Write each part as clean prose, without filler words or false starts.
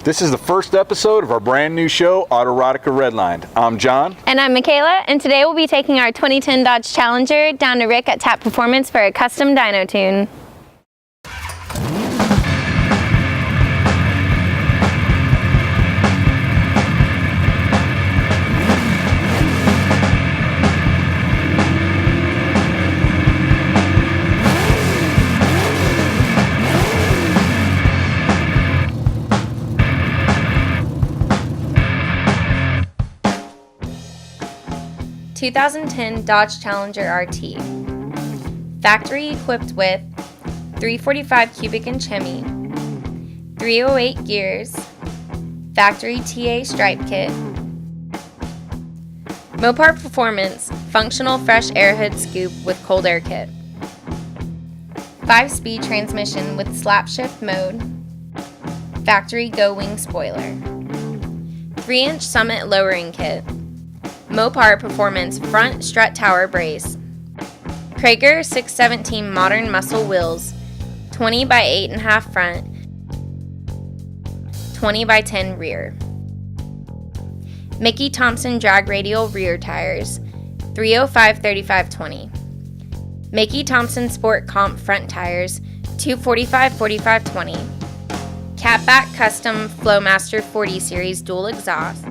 This is the first episode of our brand new show, Rod-ica Redlined. I'm John. And I'm Michaela, and today we'll be taking our 2010 Dodge Challenger down to Rick at Tap Performance for a custom dyno tune. ...2010 Dodge Challenger RT. Factory equipped with 345 cubic inch Hemi, 308 gears, factory TA stripe kit, Mopar Performance functional fresh air hood scoop with cold air kit, 5-speed transmission with slap shift mode, factory go wing spoiler, 3-inch Summit lowering kit, Mopar Performance front strut tower brace, Krager 617 modern muscle wheels, 20 by 8.5 front, 20 by 10 rear, Mickey Thompson drag radial rear tires, 305/35/20, Mickey Thompson Sport Comp front tires, 245/45/20, Catback Custom Flowmaster 40 Series dual exhaust,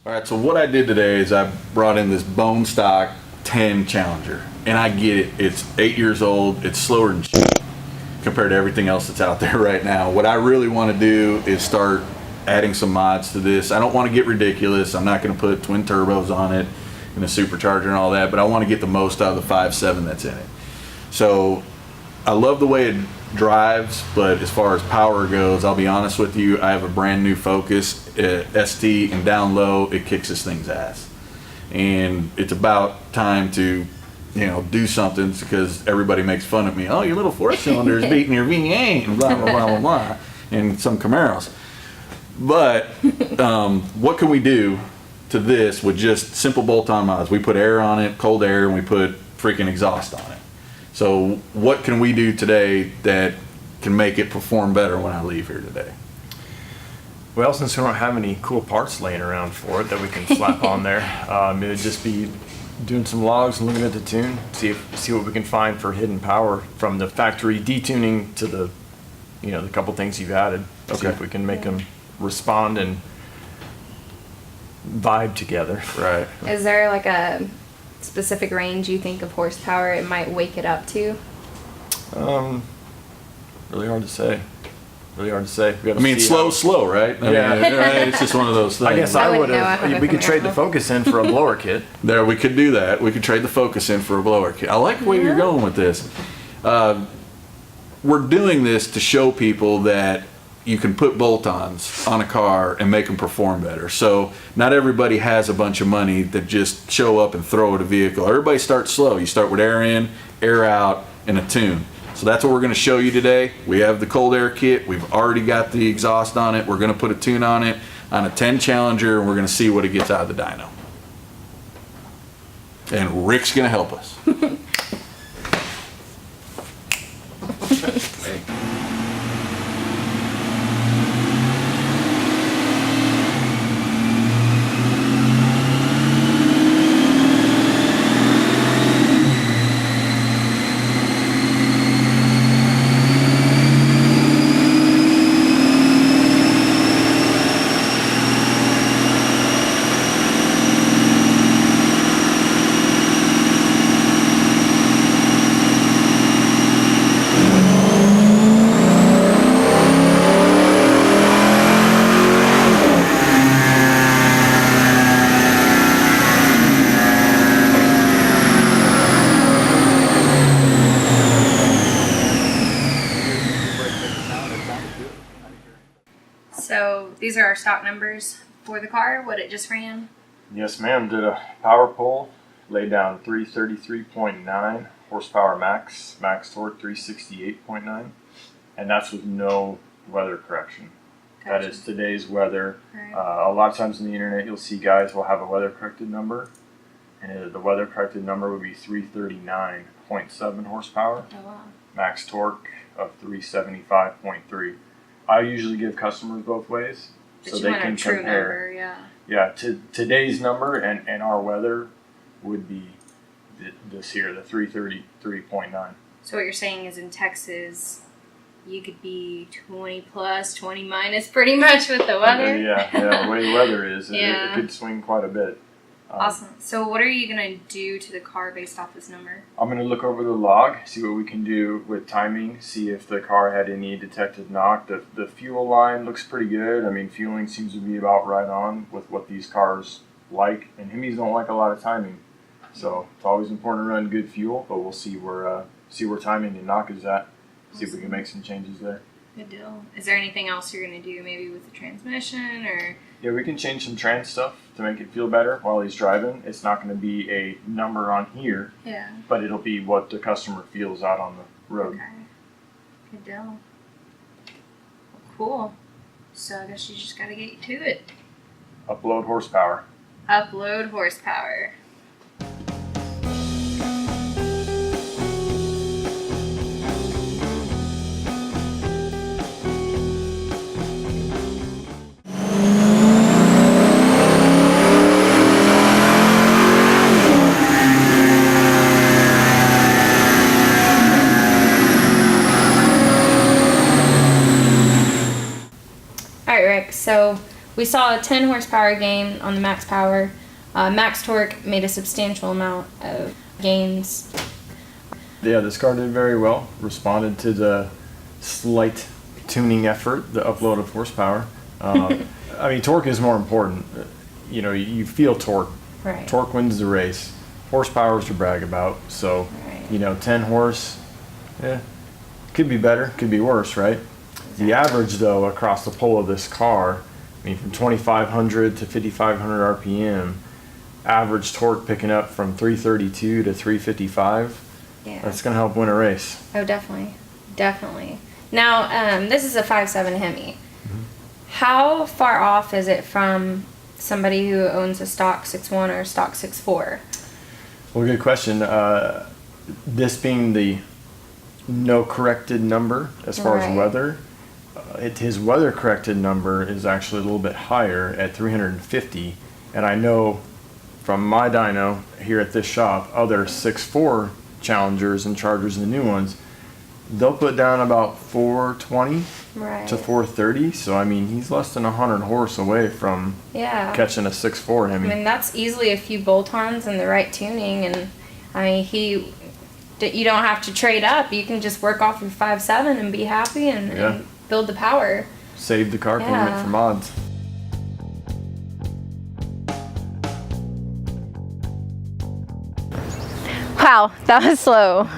All right, so what I did today is I brought in this bone stock 10 Challenger, and I get it. It's 8 years old. It's slower than shit compared to everything else that's out there right now. What I really want to do is start adding some mods to this. I don't want to get ridiculous. I'm not going to put twin turbos on it and a supercharger and all that, but I want to get the most out of the 5.7 that's in it. So I love the way it drives, but as far as power goes, I'll be honest with you, I have a brand new Focus ST, and down low it kicks this thing's ass, and it's about time to do something, because everybody makes fun of me. Oh, your little 4-cylinder is beating your V8 and blah blah blah blah blah, and some Camaros. But what can we do to this with just simple bolt-on mods? We put air on it, cold air, and we put freaking exhaust on it. So what can we do today that can make it perform better when I leave here today? Well, since we don't have any cool parts laying around for it that we can slap on there, it would just be doing some logs and looking at the tune, see what we can find for hidden power from the factory detuning to the the couple things you've added. See if we can make them respond and vibe together. Right. Is there like a specific range you think of horsepower it might wake it up to? Really hard to say. We slow, right? It's just one of those things. I guess I would have. We could trade the Focus in for a blower kit. There, we could do that. We could trade the Focus in for a blower kit. I like the way you're going with this. We're doing this to show people that you can put bolt-ons on a car and make them perform better. So not everybody has a bunch of money that just show up and throw at a vehicle. Everybody starts slow. You start with air in, air out, and a tune. So that's what we're going to show you today. We have the cold air kit. We've already got the exhaust on it. We're going to put a tune on it on a 10 Challenger, and we're going to see what it gets out of the dyno. And Rick's going to help us. our stock numbers for the car, what it just ran? Yes, ma'am. Did a power pull, laid down 333.9 horsepower max torque 368.9, and that's with no weather correction. Gotcha. That is today's weather. Right. A lot of times on the internet, you'll see guys will have a weather corrected number, and the weather corrected number would be 339.7 horsepower, Oh, wow. max torque of 375.3. I usually give customers both ways, But so you they want can a true compare. number, yeah. Yeah, today's number and our weather would be this here, the 333.9. So what you're saying is in Texas, you could be 20 plus, 20 minus pretty much with the weather? Yeah, the way the weather is, Yeah. it could swing quite a bit. Awesome. So what are you going to do to the car based off this number? I'm going to look over the log, see what we can do with timing, see if the car had any detected knock. The fuel line looks pretty good. I mean, fueling seems to be about right on with what these cars like, and Hemis don't like a lot of timing. So it's always important to run good fuel, but we'll see where timing and knock is at. See if we can make some changes there. Good deal. Is there anything else you're going to do maybe with the transmission or? Yeah, we can change some trans stuff to make it feel better while he's driving. It's not going to be a number on here, Yeah. but it'll be what the customer feels out on the road. Okay. Good deal. Cool. So I guess you just got to get to it. Upload horsepower. Upload horsepower. Alright, Rick, so we saw a 10 horsepower gain on the max power. Max torque made a substantial amount of gains. Yeah, this car did very well. Responded to the slight tuning effort, the upload of horsepower. I mean, torque is more important. You know, you feel torque. Right. Torque wins the race. Horsepower is to brag about. So, Right. you know, 10 horse, could be better, could be worse, right? The average, though, across the pole of this car, I mean, from 2,500 to 5,500 RPM, average torque picking up from 332 to 355. Yeah. That's going to help win a race. Oh, definitely. Definitely. Now, this is a 5.7 Hemi. How far off is it from somebody who owns a stock 6.1 or stock 6.4? Well, good question. This being the no corrected number as far Right. as weather, his weather corrected number is actually a little bit higher at 350. And I know from my dyno here at this shop, other 6.4 Challengers and Chargers and the new ones, they'll put down about 420 Right. to 430. So, I mean, he's less than 100 horse away from Yeah. catching a 6.4 Hemi. I mean, that's easily a few bolt-ons and the right tuning, and I mean, you don't have to trade up. You can just work off your 5.7 and be happy and, Yeah. and build the power. Save the car payment Yeah. for mods. Wow, that was slow.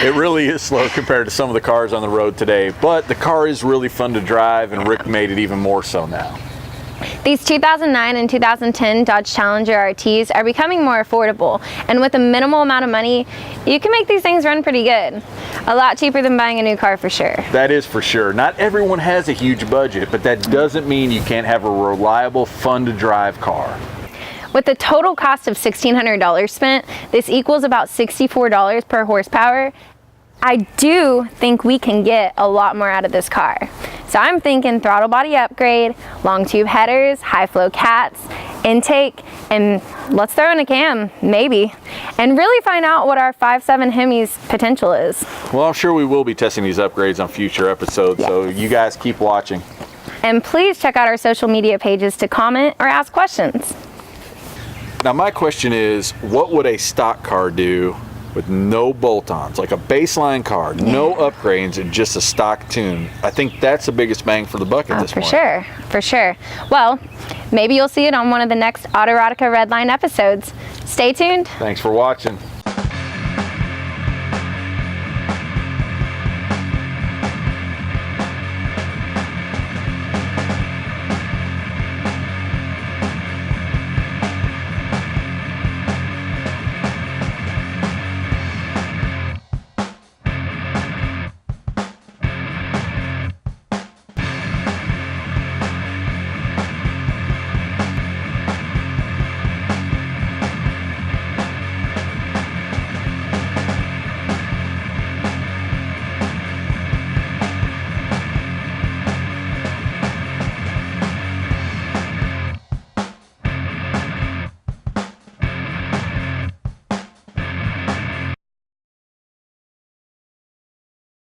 It really is slow compared to some of the cars on the road today, but the car is really fun to drive, and Rick made it even more so now. These 2009 and 2010 Dodge Challenger RTs are becoming more affordable, and with a minimal amount of money, you can make these things run pretty good. A lot cheaper than buying a new car for sure. That is for sure. Not everyone has a huge budget, but that doesn't mean you can't have a reliable, fun to drive car. With a total cost of $1,600 spent, this equals about $64 per horsepower. I do think we can get a lot more out of this car. So I'm thinking throttle body upgrade, long tube headers, high flow cats, intake, and let's throw in a cam, maybe, and really find out what our 5.7 Hemi's potential is. Well, I'm sure we will be testing these upgrades on future episodes, so you guys keep watching. And please check out our social media pages to comment or ask questions. Now my question is, what would a stock car do with no bolt-ons, like a baseline car, no upgrades, and just a stock tune? I think that's the biggest bang for the buck at this point. For sure. Well, maybe you'll see it on one of the next Rod-ica Redlined episodes. Stay tuned. Thanks for watching.